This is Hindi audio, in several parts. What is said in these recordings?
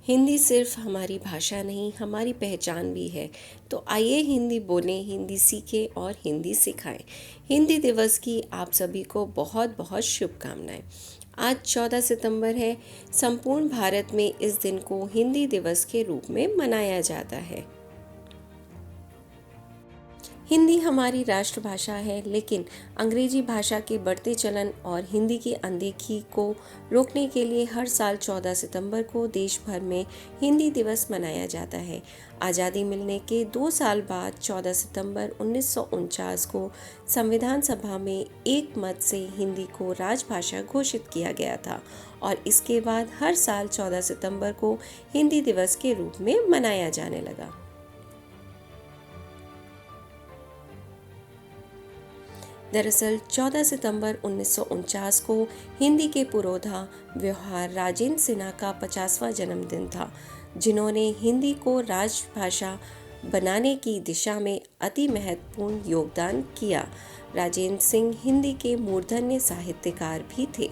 हिंदी सिर्फ हमारी भाषा नहीं, हमारी पहचान भी है। तो आइए हिंदी बोलें, हिंदी सीखें और हिंदी सिखाएं। हिंदी दिवस की आप सभी को बहुत बहुत शुभकामनाएं। आज 14 सितंबर है। संपूर्ण भारत में इस दिन को हिंदी दिवस के रूप में मनाया जाता है। हिंदी हमारी राष्ट्रभाषा है, लेकिन अंग्रेजी भाषा के बढ़ते चलन और हिंदी की अनदेखी को रोकने के लिए हर साल 14 सितंबर को देश भर में हिंदी दिवस मनाया जाता है। आज़ादी मिलने के 2 साल बाद 14 सितंबर 1949 को संविधान सभा में एक मत से हिंदी को राजभाषा घोषित किया गया था और इसके बाद हर साल 14 सितंबर को हिंदी दिवस के रूप में मनाया जाने लगा। दरअसल 14 सितंबर 1949 को हिंदी के पुरोधा व्यवहार राजेंद्र सिन्हा का 50वां जन्मदिन था, जिन्होंने हिंदी को राजभाषा बनाने की दिशा में अति महत्वपूर्ण योगदान किया। राजेंद्र सिंह हिंदी के मूर्धन्य साहित्यकार भी थे।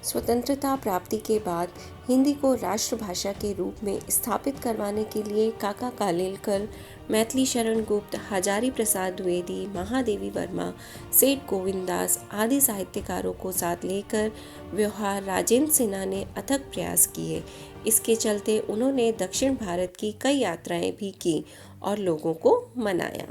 स्वतंत्रता प्राप्ति के बाद हिंदी को राष्ट्रभाषा के रूप में स्थापित करवाने के लिए काका कालेलकर, मैथिली शरण गुप्त, हजारी प्रसाद द्विवेदी, महादेवी वर्मा, सेठ गोविंददास आदि साहित्यकारों को साथ लेकर व्यवहार राजेंद्र सिन्हा ने अथक प्रयास किए। इसके चलते उन्होंने दक्षिण भारत की कई यात्राएं भी की और लोगों को मनाया।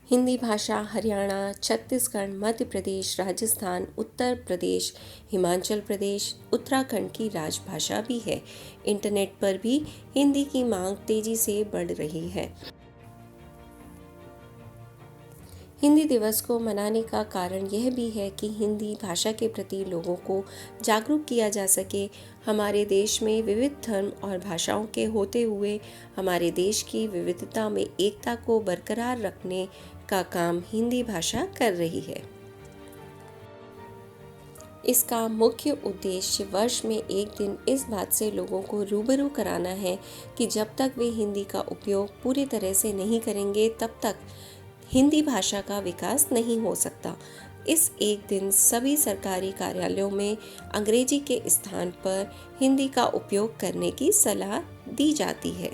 हिंदी भाषा हरियाणा, छत्तीसगढ़, मध्य प्रदेश, राजस्थान, उत्तर प्रदेश, हिमाचल प्रदेश, उत्तराखंड की राजभाषा भी है। इंटरनेट पर भी हिंदी की मांग तेजी से बढ़ रही है। हिंदी दिवस को मनाने का कारण यह भी है कि हिंदी भाषा के प्रति लोगों को जागरूक किया जा सके। हमारे देश में विविध धर्म और भाषाओं के होते हुए हमारे देश की विविधता में एकता को बरकरार रखने का काम हिंदी भाषा कर रही है। इसका मुख्य उद्देश्य वर्ष में एक दिन इस बात से लोगों को रूबरू कराना है कि जब तक वे हिंदी का उपयोग पूरी तरह से नहीं करेंगे, तब तक हिंदी भाषा का विकास नहीं हो सकता। इस एक दिन सभी सरकारी कार्यालयों में अंग्रेजी के स्थान पर हिंदी का उपयोग करने की सलाह दी जाती है।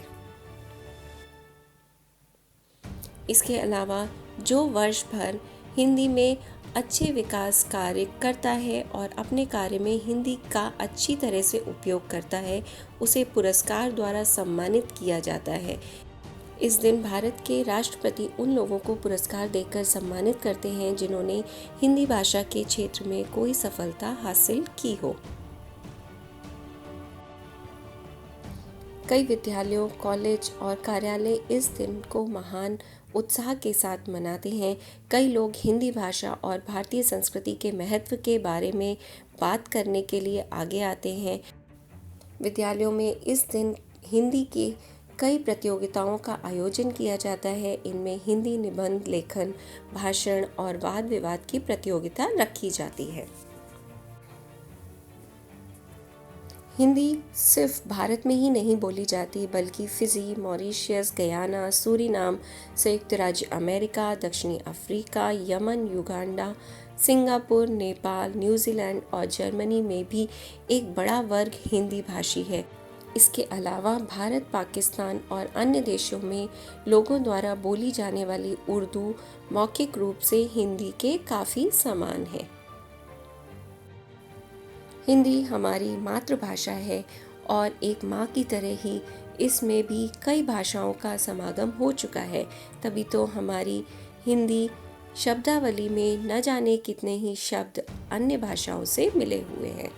इसके अलावा जो वर्ष भर हिंदी में अच्छे विकास कार्य करता है और अपने कार्य में हिंदी का अच्छी तरह से उपयोग करता है, उसे पुरस्कार द्वारा सम्मानित किया जाता है। इस दिन भारत के राष्ट्रपति उन लोगों को पुरस्कार देकर सम्मानित करते हैं जिन्होंने हिंदी भाषा के क्षेत्र में कोई सफलता हासिल की हो। कई विद्यालयों, कॉलेज और कार्यालय इस दिन को महान उत्साह के साथ मनाते हैं। कई लोग हिंदी भाषा और भारतीय संस्कृति के महत्व के बारे में बात करने के लिए आगे आते हैं। विद्यालयों में इस दिन हिंदी के कई प्रतियोगिताओं का आयोजन किया जाता है। इनमें हिंदी निबंध लेखन, भाषण और वाद विवाद की प्रतियोगिता रखी जाती है। हिंदी सिर्फ भारत में ही नहीं बोली जाती, बल्कि फिजी, मॉरिशस, गयाना, सूरीनाम, संयुक्त राज्य अमेरिका, दक्षिणी Africa, Yemen, Uganda, Singapore, Nepal, New Zealand और जर्मनी में भी एक बड़ा वर्ग हिंदी भाषी है। इसके अलावा भारत, पाकिस्तान और अन्य देशों में लोगों द्वारा बोली जाने वाली उर्दू मौखिक रूप से हिंदी के काफ़ी समान है। हिंदी हमारी मातृभाषा है और एक माँ की तरह ही इसमें भी कई भाषाओं का समागम हो चुका है। तभी तो हमारी हिंदी शब्दावली में न जाने कितने ही शब्द अन्य भाषाओं से मिले हुए हैं।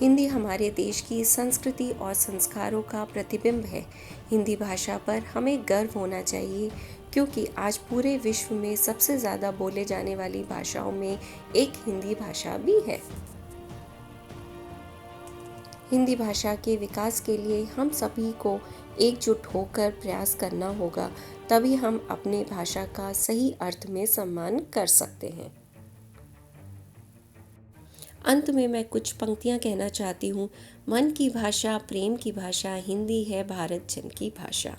हिंदी हमारे देश की संस्कृति और संस्कारों का प्रतिबिंब है। हिंदी भाषा पर हमें गर्व होना चाहिए, क्योंकि आज पूरे विश्व में सबसे ज़्यादा बोले जाने वाली भाषाओं में एक हिंदी भाषा भी है। हिंदी भाषा के विकास के लिए हम सभी को एकजुट होकर प्रयास करना होगा, तभी हम अपने भाषा का सही अर्थ में सम्मान कर सकते हैं। अंत में मैं कुछ पंक्तियाँ कहना चाहती हूँ। मन की भाषा, प्रेम की भाषा, हिंदी है भारत जन की भाषा।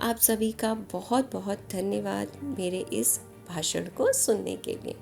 आप सभी का बहुत बहुत धन्यवाद मेरे इस भाषण को सुनने के लिए।